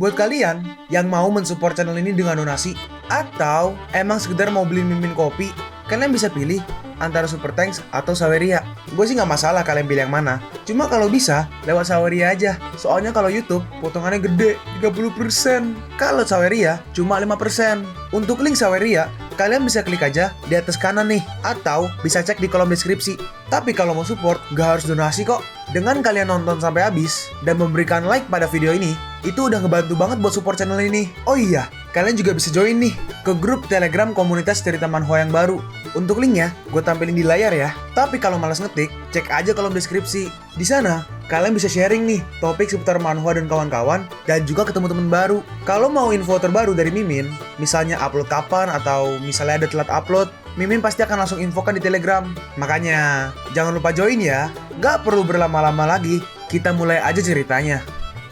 Buat kalian yang mau mensupport channel ini dengan donasi, atau emang sekedar mau beli mimin kopi, kalian bisa pilih antara Super Thanks atau Saweria. Gue sih nggak masalah kalian pilih yang mana. Cuma kalau bisa, lewat Saweria aja. Soalnya kalau YouTube, potongannya gede, 30%. Kalau Saweria, cuma 5%. Untuk link Saweria, kalian bisa klik aja di atas kanan nih. Atau bisa cek di kolom deskripsi. Tapi kalau mau support, nggak harus donasi kok. Dengan kalian nonton sampai habis, dan memberikan like pada video ini, itu udah ngebantu banget buat support channel ini. Oh iya, kalian juga bisa join nih ke grup Telegram komunitas cerita manhwa yang baru. Untuk linknya, gue tampilin di layar ya. Tapi kalau malas ngetik, cek aja kolom deskripsi. Di sana, kalian bisa sharing nih topik seputar manhwa dan kawan-kawan, dan juga ketemu teman baru. Kalau mau info terbaru dari Mimin, misalnya upload kapan atau misalnya ada telat upload, Mimin pasti akan langsung infokan di Telegram. Makanya, jangan lupa join ya. Gak perlu berlama-lama lagi, kita mulai aja ceritanya.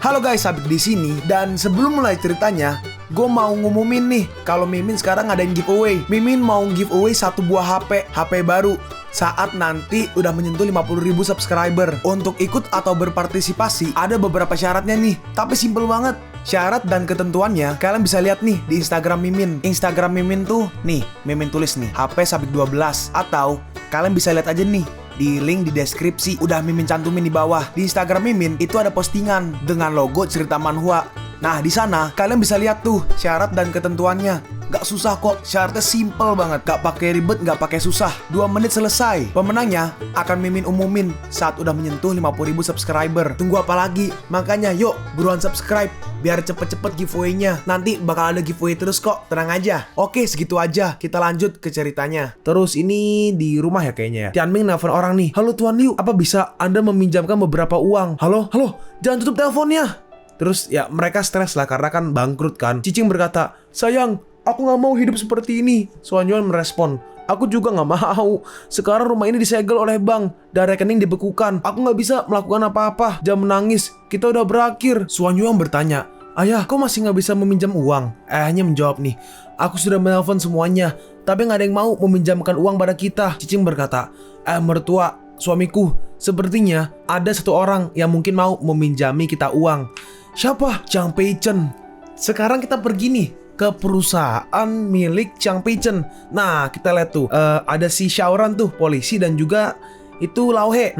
Halo guys, Sabik di sini, dan sebelum mulai ceritanya, gue mau ngumumin nih kalau Mimin sekarang ngadain giveaway. Mimin mau giveaway satu buah HP baru saat nanti udah menyentuh 50.000 subscriber. Untuk ikut atau berpartisipasi ada beberapa syaratnya nih, tapi simple banget. Syarat dan ketentuannya kalian bisa lihat nih di Instagram Mimin. Instagram Mimin tuh nih, Mimin tulis nih HP Sabik 12, atau kalian bisa lihat aja nih di link di deskripsi, udah Mimin cantumin di bawah. Di Instagram Mimin itu ada postingan dengan logo cerita manhwa. Nah, di sana kalian bisa lihat tuh syarat dan ketentuannya. Gak susah kok, syaratnya simple banget. Gak pakai ribet, gak pakai susah. 2 menit selesai. Pemenangnya akan Mimin umumin saat udah menyentuh 50.000 subscriber. Tunggu apa lagi? Makanya yuk buruan subscribe biar cepet-cepet giveaway-nya. Nanti bakal ada giveaway terus kok, tenang aja. Oke, segitu aja. Kita lanjut ke ceritanya. Terus ini di rumah ya kayaknya ya. Tianming nelfon orang nih. Halo Tuan Liu, apa bisa Anda meminjamkan beberapa uang? Halo, jangan tutup teleponnya. Terus ya mereka stres lah karena kan bangkrut kan. Cicing berkata, sayang, aku gak mau hidup seperti ini. Suan Yuan merespon, aku juga gak mau. Sekarang rumah ini disegel oleh bank dan rekening dibekukan. Aku gak bisa melakukan apa-apa. Jangan menangis, kita udah berakhir. Suan Yuan bertanya, ayah, kok masih gak bisa meminjam uang? Ayahnya menjawab nih, aku sudah menelpon semuanya, tapi gak ada yang mau meminjamkan uang pada kita. Cicing berkata, mertua, suamiku, sepertinya ada satu orang yang mungkin mau meminjami kita uang. Siapa? Chang Pei-chen. Sekarang kita pergi nih ke perusahaan milik Chang Pei-chen. Nah, kita lihat tuh ada si Xiaoran tuh, polisi, dan juga itu Lao He.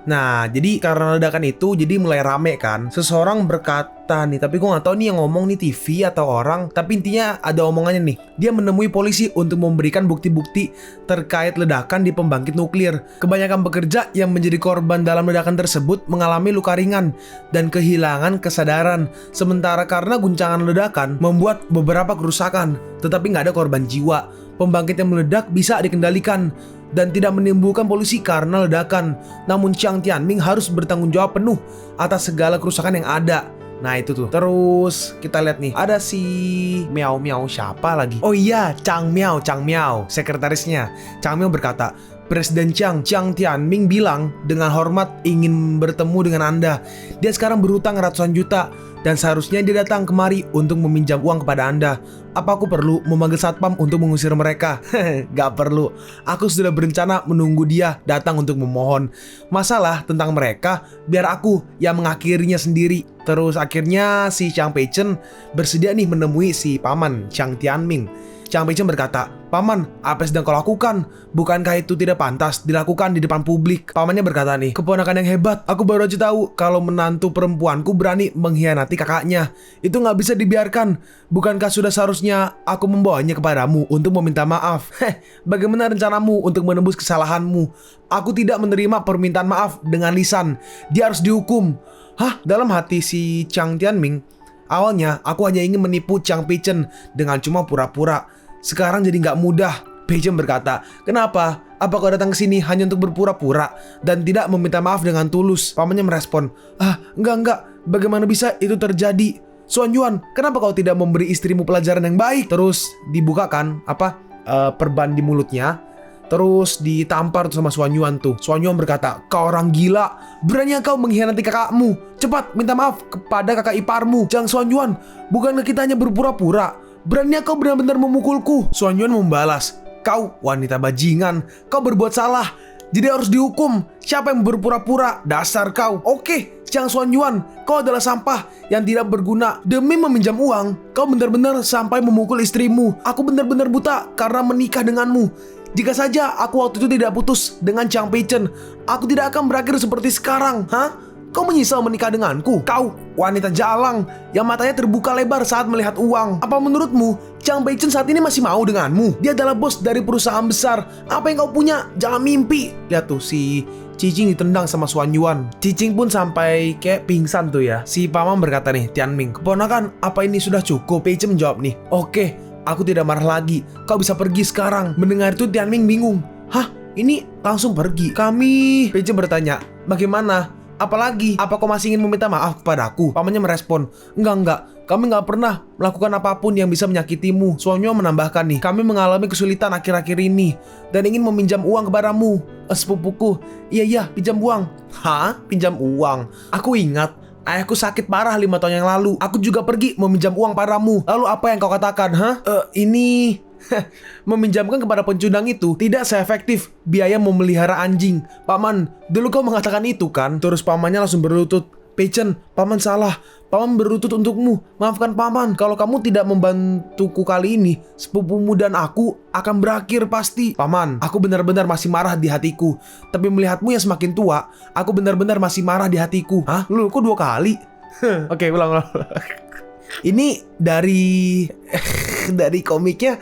Nah, jadi karena ledakan itu jadi mulai rame kan. Seseorang berkata nih, tapi gue gak tahu nih yang ngomong nih TV atau orang, tapi intinya ada omongannya nih. Dia menemui polisi untuk memberikan bukti-bukti terkait ledakan di pembangkit nuklir. Kebanyakan pekerja yang menjadi korban dalam ledakan tersebut mengalami luka ringan dan kehilangan kesadaran. Sementara karena guncangan ledakan membuat beberapa kerusakan, tetapi gak ada korban jiwa. Pembangkit yang meledak bisa dikendalikan dan tidak menimbulkan polusi karena ledakan. Namun Chang Tianming harus bertanggung jawab penuh atas segala kerusakan yang ada. Nah itu tuh. Terus kita lihat nih, ada si Miao siapa lagi? Oh iya, Chang Miao, sekretarisnya. Chang Miao berkata, Presiden Chang Tianming bilang dengan hormat ingin bertemu dengan Anda. Dia sekarang berhutang ratusan juta dan seharusnya dia datang kemari untuk meminjam uang kepada Anda. Apa aku perlu memanggil satpam untuk mengusir mereka? Gak perlu. Aku sudah berencana menunggu dia datang untuk memohon. Masalah tentang mereka biar aku yang mengakhirinya sendiri. Terus akhirnya si Chang Pei-chen bersedia nih menemui si paman Chang Tianming. Chang Pei-chen berkata, Paman, apa yang sedang kau lakukan? Bukankah itu tidak pantas dilakukan di depan publik? Pamannya berkata nih, keponakan yang hebat, aku baru aja tahu kalau menantu perempuanku berani mengkhianati kakaknya. Itu gak bisa dibiarkan. Bukankah sudah seharusnya aku membawanya kepadamu untuk meminta maaf? Bagaimana rencanamu untuk menembus kesalahanmu? Aku tidak menerima permintaan maaf dengan lisan. Dia harus dihukum. Dalam hati si Chang Tianming, awalnya aku hanya ingin menipu Chang Pei-chen dengan cuma pura-pura. Sekarang jadi gak mudah. Pei-chen berkata, kenapa? Apa kau datang ke sini hanya untuk berpura-pura dan tidak meminta maaf dengan tulus? Pamannya merespon, enggak. Bagaimana bisa itu terjadi? Suan Yuan, kenapa kau tidak memberi istrimu pelajaran yang baik? Terus dibukakan perban di mulutnya. Terus ditampar sama Suan Yuan tuh. Suan Yuan berkata, kau orang gila. Berani kau mengkhianati kakakmu. Cepat minta maaf kepada kakak iparmu. Chang Suan Yuan, bukankah kita hanya berpura-pura? Berani kau benar-benar memukulku? Suan Yuan membalas, kau wanita bajingan. Kau berbuat salah, jadi harus dihukum. Siapa yang berpura-pura? Dasar kau. Oke, Chang Xuan Yuan, kau adalah sampah yang tidak berguna. Demi meminjam uang, kau benar-benar sampai memukul istrimu. Aku benar-benar buta karena menikah denganmu. Jika saja aku waktu itu tidak putus dengan Chang Peichen, aku tidak akan berakhir seperti sekarang. Hah? Kau menyesal menikah denganku? Kau, wanita jalang yang matanya terbuka lebar saat melihat uang. Apa menurutmu, Chang Peichen saat ini masih mau denganmu? Dia adalah bos dari perusahaan besar. Apa yang kau punya? Jangan mimpi. Lihat tuh, si Cicing ditendang sama Xuan Yuan. Cicing pun sampai kayak pingsan tuh ya. Si paman berkata nih, Tianming, keponakan, apa ini sudah cukup? Peichen menjawab nih, oke, aku tidak marah lagi. Kau bisa pergi sekarang. Mendengar itu Tianming bingung. Hah? Ini langsung pergi? Kami... Peichen bertanya, bagaimana? Apalagi, apa kau masih ingin meminta maaf kepadaku? Pamannya merespon, enggak, kami nggak pernah melakukan apapun yang bisa menyakitimu. Xuan Yuan menambahkan nih, kami mengalami kesulitan akhir-akhir ini dan ingin meminjam uang kepadamu. Sepupuku, iya, pinjam uang. Hah? Pinjam uang? Aku ingat, ayahku sakit parah 5 tahun yang lalu. Aku juga pergi meminjam uang padamu. Lalu apa yang kau katakan, hah? Ini... Meminjamkan kepada pencundang itu tidak seefektif biaya memelihara anjing. Paman, dulu kau mengatakan itu kan? Terus pamannya langsung berlutut. Peichen, paman salah. Paman berlutut untukmu. Maafkan paman, kalau kamu tidak membantuku kali ini, sepupumu dan aku akan berakhir pasti. Paman, aku benar-benar masih marah di hatiku. Tapi melihatmu yang semakin tua, aku benar-benar masih marah di hatiku. Hah? Lu kok 2 kali? Oke, ulang. Ini dari komiknya,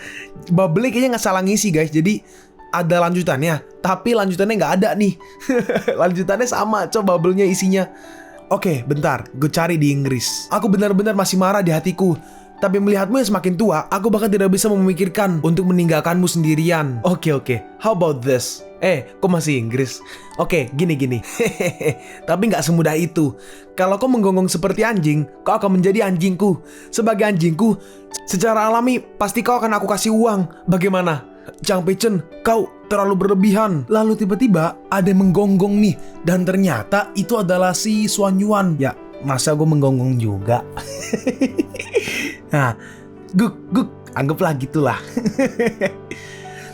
Bubble kayaknya nggak salah ngisi guys. Jadi ada lanjutannya, tapi lanjutannya nggak ada nih. Lanjutannya sama, coba Bubble-nya isinya. Oke, bentar, gue cari di Inggris. Aku benar-benar masih marah di hatiku. Tapi melihatmu yang semakin tua, aku bahkan tidak bisa memikirkan untuk meninggalkanmu sendirian. Oke, how about this? Kok masih Inggris? Oke, gini. Tapi nggak semudah itu. Kalau kau menggonggong seperti anjing, kau akan menjadi anjingku. Sebagai anjingku, secara alami pasti kau akan aku kasih uang. Bagaimana? Chang Peichen, kau terlalu berlebihan. Lalu tiba-tiba ada yang menggonggong nih. Dan ternyata itu adalah si Xuan Yuan. Ya, masa gue menggonggong juga? Nah, guk, anggaplah gitulah.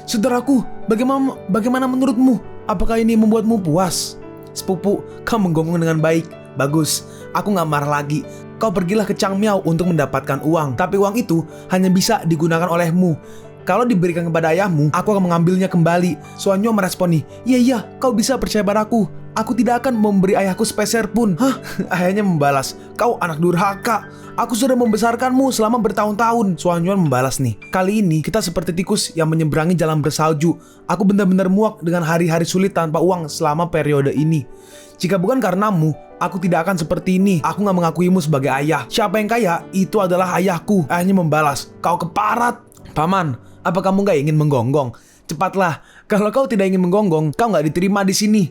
Saudaraku, bagaimana menurutmu? Apakah ini membuatmu puas? Sepupu, kau menggonggong dengan baik. Bagus, aku gak marah lagi. Kau pergilah ke Chang Miao untuk mendapatkan uang. Tapi uang itu hanya bisa digunakan olehmu. Kalau diberikan kepada ayahmu, aku akan mengambilnya kembali. Xuan Yuan merespon nih, iya, kau bisa percaya padaku. Aku tidak akan memberi ayahku sepeser pun. Hah? Ayahnya membalas, kau anak durhaka. Aku sudah membesarkanmu selama bertahun-tahun. Xuan Yuan membalas nih, kali ini kita seperti tikus yang menyeberangi jalan bersalju. Aku benar-benar muak dengan hari-hari sulit tanpa uang selama periode ini. Jika bukan karenamu, aku tidak akan seperti ini. Aku gak mengakuimu sebagai ayah. Siapa yang kaya, itu adalah ayahku. Ayahnya membalas, kau keparat. Paman, apa kamu gak ingin menggonggong? Cepatlah, kalau kau tidak ingin menggonggong, kau gak diterima di sini.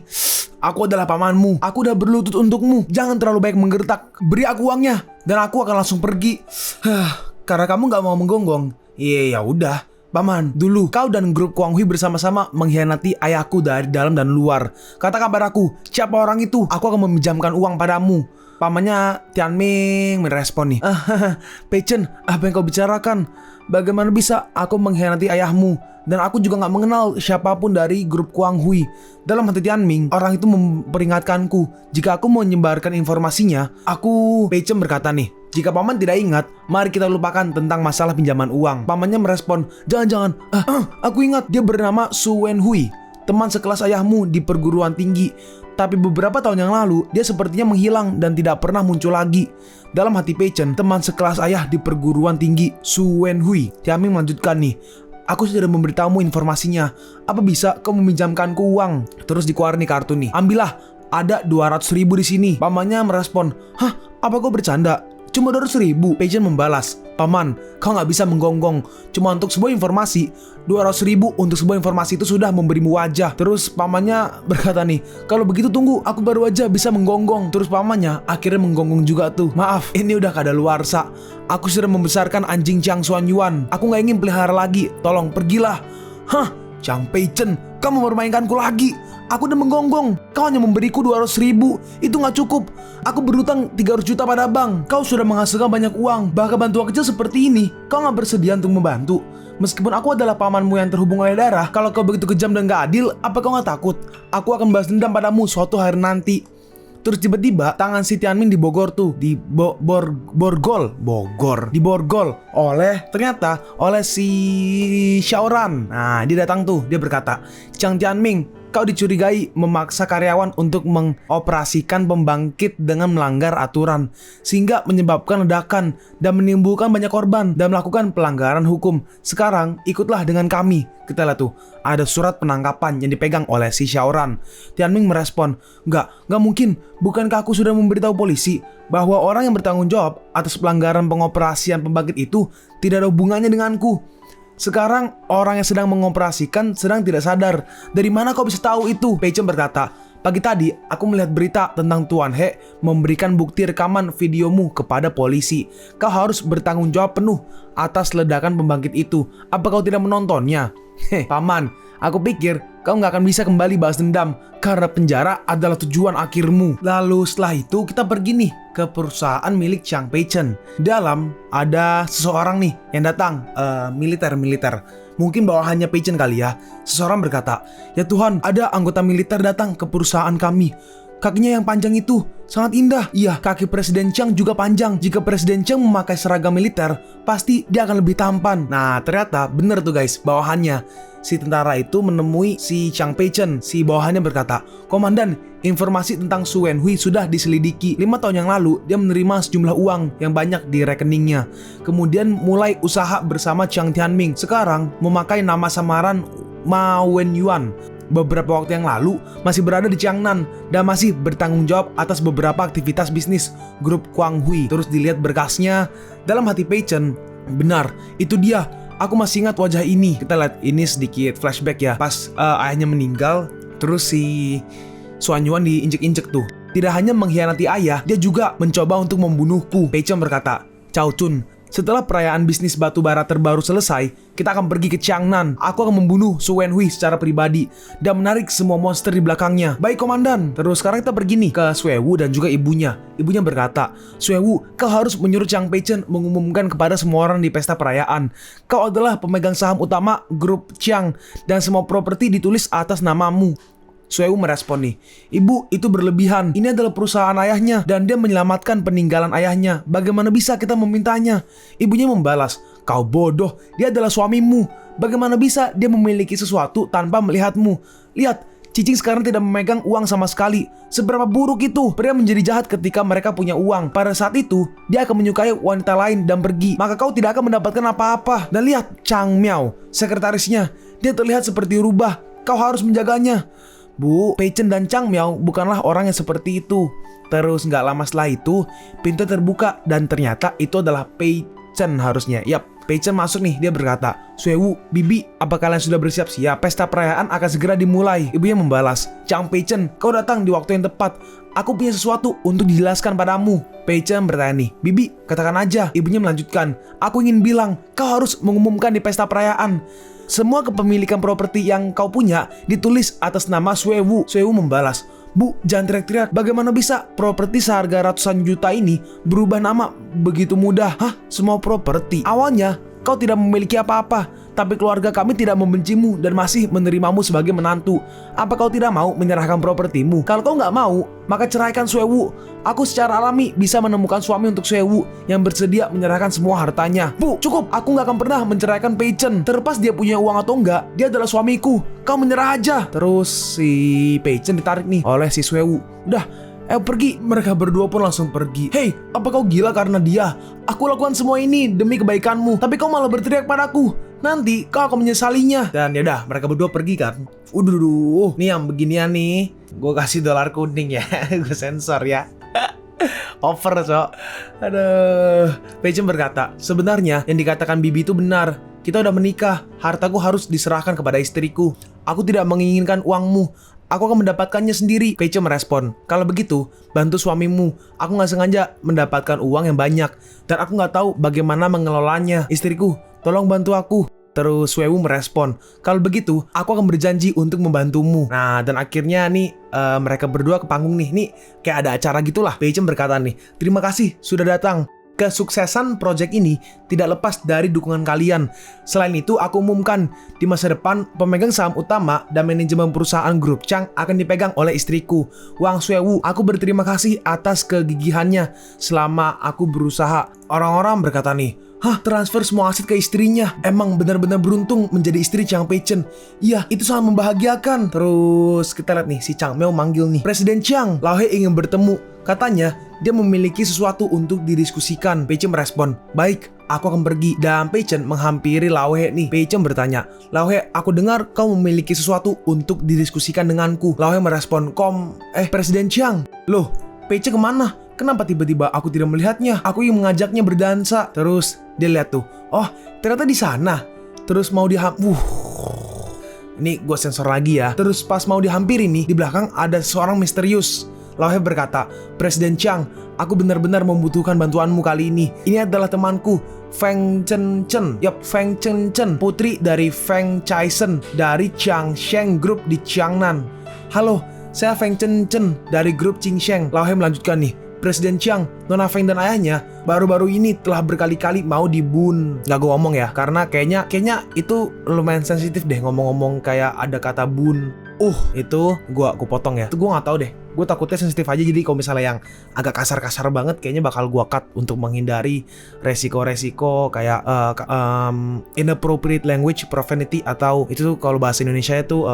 Aku adalah pamanmu, aku udah berlutut untukmu. Jangan terlalu banyak menggertak, beri aku uangnya, dan aku akan langsung pergi. Karena kamu gak mau menggonggong. Ya udah, paman, dulu kau dan grup Kuang Hui bersama-sama mengkhianati ayahku dari dalam dan luar. Katakan padaku, siapa orang itu? Aku akan meminjamkan uang padamu. Pamannya Tianming merespon nih, Peichen, apa yang kau bicarakan? Bagaimana bisa aku mengkhianati ayahmu? Dan aku juga gak mengenal siapapun dari grup Kuang Hui. Dalam hati Tianming, orang itu memperingatkanku. Jika aku mau menyebarkan informasinya, Peichen berkata nih, jika paman tidak ingat, mari kita lupakan tentang masalah pinjaman uang. Pamannya merespon, jangan, aku ingat, dia bernama Su Wenhui, teman sekelas ayahmu di perguruan tinggi. Tapi beberapa tahun yang lalu, dia sepertinya menghilang dan tidak pernah muncul lagi. Dalam hati Peichen, teman sekelas ayah di perguruan tinggi, Su Wenhui. Tianming melanjutkan nih, aku sudah memberitahumu informasinya. Apa bisa kau meminjamkanku uang? Terus dikeluarin nih kartu nih. Ambillah, ada 200.000 di sini. Pamannya merespon, hah? Apa kau bercanda? Cuma 200.000. Peichen membalas, paman, kau nggak bisa menggonggong. Cuma untuk sebuah informasi, 200.000 untuk sebuah informasi itu sudah memberimu wajah. Terus pamannya berkata nih, kalau begitu tunggu, aku baru aja bisa menggonggong. Terus pamannya akhirnya menggonggong juga tuh. Maaf, ini udah kadaluarsa. Aku sudah membesarkan anjing Chang Xuan Yuan. Aku nggak ingin pelihara lagi. Tolong pergilah. Hah? Chang Peichen, kamu mempermainkanku lagi. Aku udah menggonggong. Kau hanya memberiku 200.000. Itu gak cukup. Aku berutang 300 juta pada bank. Kau sudah menghasilkan banyak uang. Bahkan bantuan kecil seperti ini, kau gak bersedia untuk membantu. Meskipun aku adalah pamanmu yang terhubung oleh darah, kalau kau begitu kejam dan gak adil, apa kau gak takut? Aku akan balas dendam padamu suatu hari nanti. Terus tiba-tiba tangan si Tianming di Bogor tuh diborgol oleh si Xiaoran. Nah, dia datang tuh, dia berkata, "Chang Tianming, kau dicurigai memaksa karyawan untuk mengoperasikan pembangkit dengan melanggar aturan, sehingga menyebabkan ledakan dan menimbulkan banyak korban dan melakukan pelanggaran hukum. Sekarang ikutlah dengan kami." Kita lihat tuh, ada surat penangkapan yang dipegang oleh si Xiaoran. Tianming merespon, Nggak mungkin. Bukankah aku sudah memberitahu polisi bahwa orang yang bertanggung jawab atas pelanggaran pengoperasian pembangkit itu tidak ada hubungannya denganku? Sekarang orang yang sedang mengoperasikan sedang tidak sadar. Dari mana kau bisa tahu itu? Pei Chen berkata, "Pagi tadi aku melihat berita tentang Tuan He memberikan bukti rekaman videomu kepada polisi. Kau harus bertanggung jawab penuh atas ledakan pembangkit itu. Apa kau tidak menontonnya?" Paman, aku pikir kau nggak akan bisa kembali balas dendam karena penjara adalah tujuan akhirmu. Lalu setelah itu kita pergi nih ke perusahaan milik Chang Pei-chen. Dalam ada seseorang nih yang datang, militer. Mungkin bawahannya Pei-chen kali ya. Seseorang berkata, "Ya Tuhan, ada anggota militer datang ke perusahaan kami. Kakinya yang panjang itu sangat indah. Iya, kaki Presiden Chiang juga panjang. Jika Presiden Chiang memakai seragam militer, pasti dia akan lebih tampan." Nah, ternyata bener tuh guys, bawahannya. Si tentara itu menemui si Chang Pei-chen. Si bawahannya berkata, "Komandan, informasi tentang Su Wenhui sudah diselidiki. 5 tahun yang lalu, dia menerima sejumlah uang yang banyak di rekeningnya. Kemudian mulai usaha bersama Chang Tianming. Sekarang memakai nama samaran Ma Wenyuan. Beberapa waktu yang lalu masih berada di Jiangnan dan masih bertanggung jawab atas beberapa aktivitas bisnis grup Guanghui." Terus dilihat berkasnya. Dalam hati Pei-chen, benar, itu dia. Aku masih ingat wajah ini. Kita lihat ini sedikit flashback ya. Pas ayahnya meninggal, terus si Suan Yuan diinjek-injek tuh. Tidak hanya mengkhianati ayah, dia juga mencoba untuk membunuhku. Pei-chen berkata, "Cao Chun, setelah perayaan bisnis batu bara terbaru selesai, kita akan pergi ke Jiangnan. Aku akan membunuh Su Wenhui secara pribadi dan menarik semua monster di belakangnya." "Baik, komandan." Terus sekarang kita pergi nih ke Suewu dan juga ibunya. Ibunya berkata, "Suewu, kau harus menyuruh Chang Pei-chen mengumumkan kepada semua orang di pesta perayaan. Kau adalah pemegang saham utama grup Chiang dan semua properti ditulis atas namamu." Suewu merespon nih, "Ibu, itu berlebihan. Ini adalah perusahaan ayahnya dan dia menyelamatkan peninggalan ayahnya. Bagaimana bisa kita memintanya?" Ibunya membalas, "Kau bodoh, dia adalah suamimu. Bagaimana bisa dia memiliki sesuatu tanpa melihatmu? Lihat, Cicing sekarang tidak memegang uang sama sekali. Seberapa buruk itu pria menjadi jahat ketika mereka punya uang. Pada saat itu, dia akan menyukai wanita lain dan pergi. Maka kau tidak akan mendapatkan apa-apa. Dan lihat, Chang Miao, sekretarisnya. Dia terlihat seperti rubah. Kau harus menjaganya." "Bu, Pei-chen dan Chang Miao bukanlah orang yang seperti itu." Terus nggak lama setelah itu, pintu terbuka dan ternyata itu adalah Pei-chen harusnya. Yap, Pei-chen masuk nih, dia berkata, "Suewu, Bibi, apa kalian sudah bersiap-siap? Pesta perayaan akan segera dimulai." Ibunya membalas, "Chang Pei-chen, kau datang di waktu yang tepat. Aku punya sesuatu untuk dijelaskan padamu." Pei-chen bertanya nih, "Bibi, katakan aja." Ibunya melanjutkan, "Aku ingin bilang, kau harus mengumumkan di pesta perayaan. Semua kepemilikan properti yang kau punya ditulis atas nama Suewu." Suewu membalas, "Bu, jangan teriak-teriak. Bagaimana bisa properti seharga ratusan juta ini berubah nama begitu mudah?" "Hah? Semua properti? Awalnya kau tidak memiliki apa-apa, tapi keluarga kami tidak membencimu dan masih menerimamu sebagai menantu. Apa kau tidak mau menyerahkan propertimu? Kalau kau nggak mau, maka ceraikan Suewu. Aku secara alami bisa menemukan suami untuk Suewu yang bersedia menyerahkan semua hartanya." "Bu, cukup. Aku nggak akan pernah menceraikan Pei-chen. Terlepas dia punya uang atau enggak, dia adalah suamiku. Kau menyerah aja." Terus si Pei-chen ditarik nih oleh si Suewu. "Udah, pergi." Mereka berdua pun langsung pergi. "Hei, apa kau gila karena dia? Aku lakukan semua ini demi kebaikanmu, tapi kau malah berteriak padaku. Nanti kau akan menyesalinya." Dan yaudah, mereka berdua pergi kan. Nih yang beginian nih, gue kasih dolar kuning ya. Gue sensor ya. Over, Cok. Aduh. Pei-chen berkata, "Sebenarnya yang dikatakan Bibi itu benar. Kita udah menikah. Hartaku harus diserahkan kepada istriku. Aku tidak menginginkan uangmu. Aku akan mendapatkannya sendiri." Pei-chen merespon, "Kalau begitu, bantu suamimu. Aku nggak sengaja mendapatkan uang yang banyak dan aku nggak tahu bagaimana mengelolanya. Istriku, tolong bantu aku." Terus Suewu merespon, "Kalau begitu, aku akan berjanji untuk membantumu." Nah, dan akhirnya nih mereka berdua ke panggung nih. Nih kayak ada acara gitulah. Pei-chen berkata nih, "Terima kasih sudah datang. Kesuksesan proyek ini tidak lepas dari dukungan kalian. Selain itu, aku umumkan di masa depan pemegang saham utama dan manajemen perusahaan grup Chang akan dipegang oleh istriku, Wang Xuewu. Aku berterima kasih atas kegigihannya selama aku berusaha. Orang-orang berkata nih, hah, transfer semua aset ke istrinya. Emang benar-benar beruntung menjadi istri Chang Pei-chen. Iya, itu sangat membahagiakan. Terus kita lihat nih, si Chang Miao manggil nih, Presiden Chang, Lao He ingin bertemu. Katanya, dia memiliki sesuatu untuk didiskusikan. Pei-chen merespon, baik, aku akan pergi. Dan Pei-chen menghampiri Lao He nih. Pei-chen bertanya, Lao He, aku dengar kau memiliki sesuatu untuk didiskusikan denganku. Lao He merespon, Presiden Chang. Loh, Pei-chen kemana? Kenapa tiba-tiba aku tidak melihatnya? Aku ingin mengajaknya berdansa. Terus dia lihat tuh, oh ternyata di sana. Terus mau ini gue sensor lagi ya. Terus pas mau dihampiri nih, di belakang ada seorang misterius. Lao He berkata, Presiden Chang, aku benar-benar membutuhkan bantuanmu kali ini. Ini adalah temanku, Feng Chen Chen. Yup, Feng Chen Chen, putri dari Feng Chaisen dari Changsheng Group di Jiangnan. Halo, saya Feng Chen Chen dari grup Chingsheng. Lao He melanjutkan nih, Presiden Chang, Nona Feng dan ayahnya baru-baru ini telah berkali-kali mau dibun. Gak gue ngomong ya, karena kayaknya itu lumayan sensitif deh ngomong-ngomong kayak ada kata bun. Itu aku potong ya. Itu gue gak tahu deh. Gue takutnya sensitif aja, jadi kalau misalnya yang agak kasar-kasar banget kayaknya bakal gue cut untuk menghindari resiko-resiko kayak inappropriate language, profanity, atau itu kalau bahasa Indonesia itu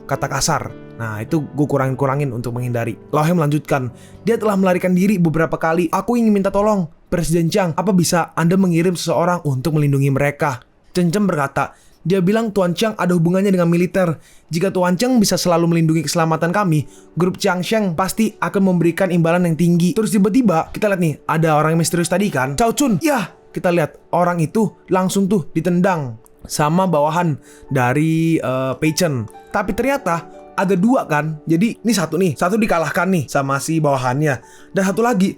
kata kasar. Nah itu gue kurangin untuk menghindari. Lao He melanjutkan, dia telah melarikan diri beberapa kali. Aku ingin minta tolong, Presiden Chang, apa bisa Anda mengirim seseorang untuk melindungi mereka? Chen Chen berkata, dia bilang Tuan Chang ada hubungannya dengan militer. Jika Tuan Chang bisa selalu melindungi keselamatan kami, grup Changsheng pasti akan memberikan imbalan yang tinggi. Terus tiba-tiba kita lihat nih, ada orang yang misterius tadi kan, Cao Chun. Ya, kita lihat orang itu langsung tuh ditendang sama bawahan dari Pei-chen. Tapi ternyata ada dua kan. Jadi ini satu dikalahkan nih sama si bawahannya. Dan satu lagi,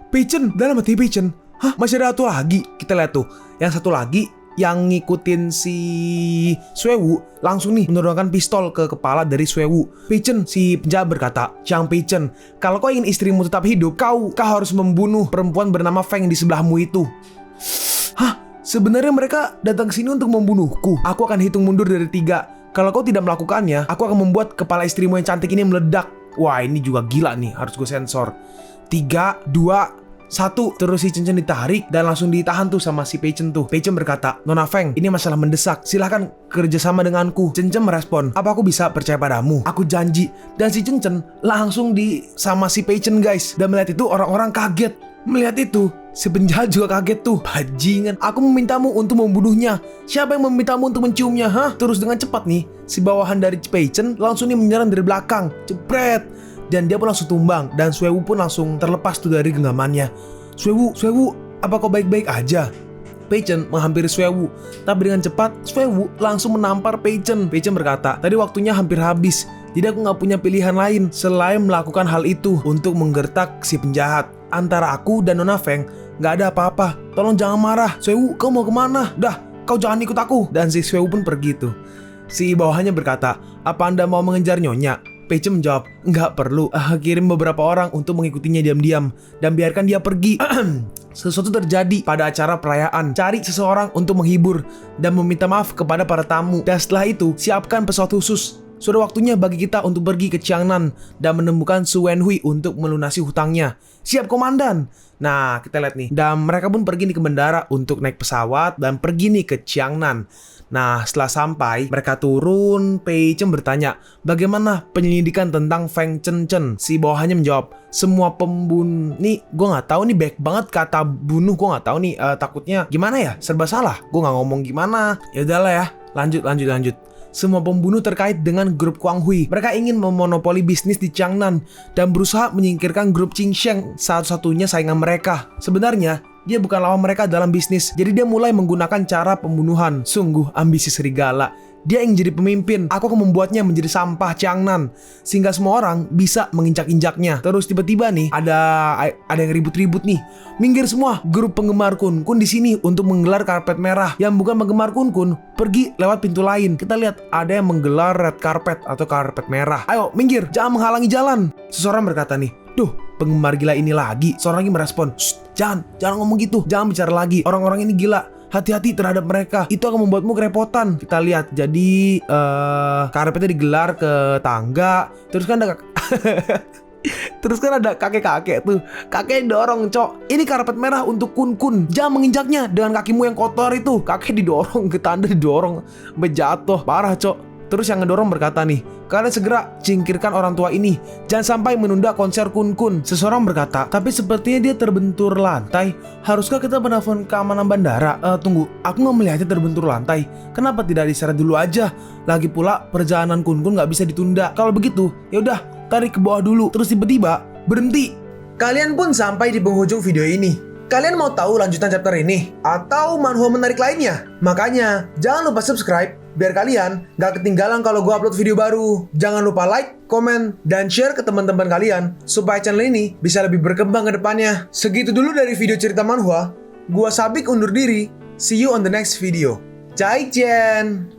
Pei-chen, dalam hati Pei-chen, masih ada satu lagi. Kita lihat tuh, yang satu lagi yang ngikutin si Xuewu langsung nih menurunkan pistol ke kepala dari Xuewu. Pei-chen, si penjahat berkata, Chang Pei-chen, kalau kau ingin istrimu tetap hidup, kau harus membunuh perempuan bernama Feng di sebelahmu itu. Sebenarnya mereka datang ke sini untuk membunuhku. Aku akan hitung mundur dari 3. Kalau kau tidak melakukannya, aku akan membuat kepala istrimu yang cantik ini meledak. Wah, ini juga gila nih, harus gue sensor. 3, 2, 1. Terus si Chen Chen ditarik dan langsung ditahan tuh sama si Pei-chen tuh. Pei-chen berkata, Nona Feng, ini masalah mendesak, silahkan kerjasama denganku. Chen Chen merespon, apa aku bisa percaya padamu? Aku janji. Dan si Chen Chen langsung sama si Pei-chen guys. Dan melihat itu orang-orang kaget. Melihat itu, si penjahat juga kaget tuh. Bajingan, aku memintamu untuk membunuhnya. Siapa yang memintamu untuk menciumnya? Terus dengan cepat nih, si bawahan dari Pei-chen langsung nih menyerang dari belakang. Jepret. Dan dia pun langsung tumbang. Dan Xuewu pun langsung terlepas tuh dari genggamannya. Xuewu, apa kau baik-baik aja? Pei-chen menghampiri Xuewu. Tapi dengan cepat, Xuewu langsung menampar Pei-chen. Pei-chen berkata, tadi waktunya hampir habis. Jadi aku gak punya pilihan lain selain melakukan hal itu untuk menggertak si penjahat. Antara aku dan Nona Feng gak ada apa-apa. Tolong jangan marah. Xuewu, kau mau kemana? Dah, kau jangan ikut aku. Dan si Xuewu pun pergi tuh. Si bawahannya berkata, apa Anda mau mengejar Nyonya? Pei-chen menjawab, nggak perlu, kirim beberapa orang untuk mengikutinya diam-diam dan biarkan dia pergi. Sesuatu terjadi pada acara perayaan. Cari seseorang untuk menghibur dan meminta maaf kepada para tamu. Dan setelah itu, siapkan pesawat khusus. Sudah waktunya bagi kita untuk pergi ke Jiangnan dan menemukan Su Wenhui untuk melunasi hutangnya. Siap, Komandan. Nah, kita lihat nih. Dan mereka pun pergi nih ke bandara untuk naik pesawat dan pergi nih ke Jiangnan. Nah, setelah sampai, mereka turun. Pei-chen bertanya, bagaimana penyelidikan tentang Feng Chen Chen? Si bawahannya menjawab, semua pembunuh. Nih, gue nggak tahu nih, baik banget kata bunuh. Gue nggak tahu nih, takutnya gimana ya? Serba salah. Gue nggak ngomong gimana. Ya udahlah ya. Lanjut. Semua pembunuh terkait dengan grup Kuang Hui. Mereka ingin memonopoli bisnis di Jiangnan dan berusaha menyingkirkan grup Chingsheng, satu-satunya saingan mereka. Sebenarnya, dia bukan lawan mereka dalam bisnis, jadi dia mulai menggunakan cara pembunuhan. Sungguh ambisi serigala. Dia yang jadi pemimpin. Aku akan membuatnya menjadi sampah Jiangnan, sehingga semua orang bisa menginjak-injaknya. Terus tiba-tiba nih ada yang ribut-ribut nih. Minggir semua, grup penggemar Kun di sini untuk menggelar karpet merah. Yang bukan penggemar Kun pergi lewat pintu lain. Kita lihat ada yang menggelar red carpet atau karpet merah. Ayo minggir, jangan menghalangi jalan. Seseorang berkata nih, duh, penggemar gila ini lagi. Seorang lagi merespon, "Shh, jangan ngomong gitu, jangan bicara lagi. Orang-orang ini gila. Hati-hati terhadap mereka. Itu akan membuatmu kerepotan." Kita lihat. Jadi karpetnya digelar ke tangga. Terus kan ada kakek-kakek tuh. Kakek dorong, Cok. "Ini karpet merah untuk Kun. Jangan menginjaknya dengan kakimu yang kotor itu." Kakek didorong ke tanda, didorong sampai jatuh. Parah, Cok. Terus yang ngedorong berkata nih, "Kalian segera singkirkan orang tua ini. Jangan sampai menunda konser Kun." Seseorang berkata, "Tapi sepertinya dia terbentur lantai. Haruskah kita menelpon keamanan bandara?" Tunggu, aku nggak melihatnya terbentur lantai. Kenapa tidak diseret dulu aja? Lagi pula perjalanan Kun nggak bisa ditunda. Kalau begitu, ya udah tarik ke bawah dulu. Terus tiba-tiba berhenti. Kalian pun sampai di penghujung video ini. Kalian mau tahu lanjutan chapter ini? Atau manhwa menarik lainnya? Makanya, jangan lupa subscribe biar kalian gak ketinggalan kalau gue upload video baru. Jangan lupa like, komen, dan share ke teman-teman kalian supaya channel ini bisa lebih berkembang ke depannya. Segitu dulu dari video cerita manhwa. Gua Sabik undur diri. See you on the next video. Zaijian!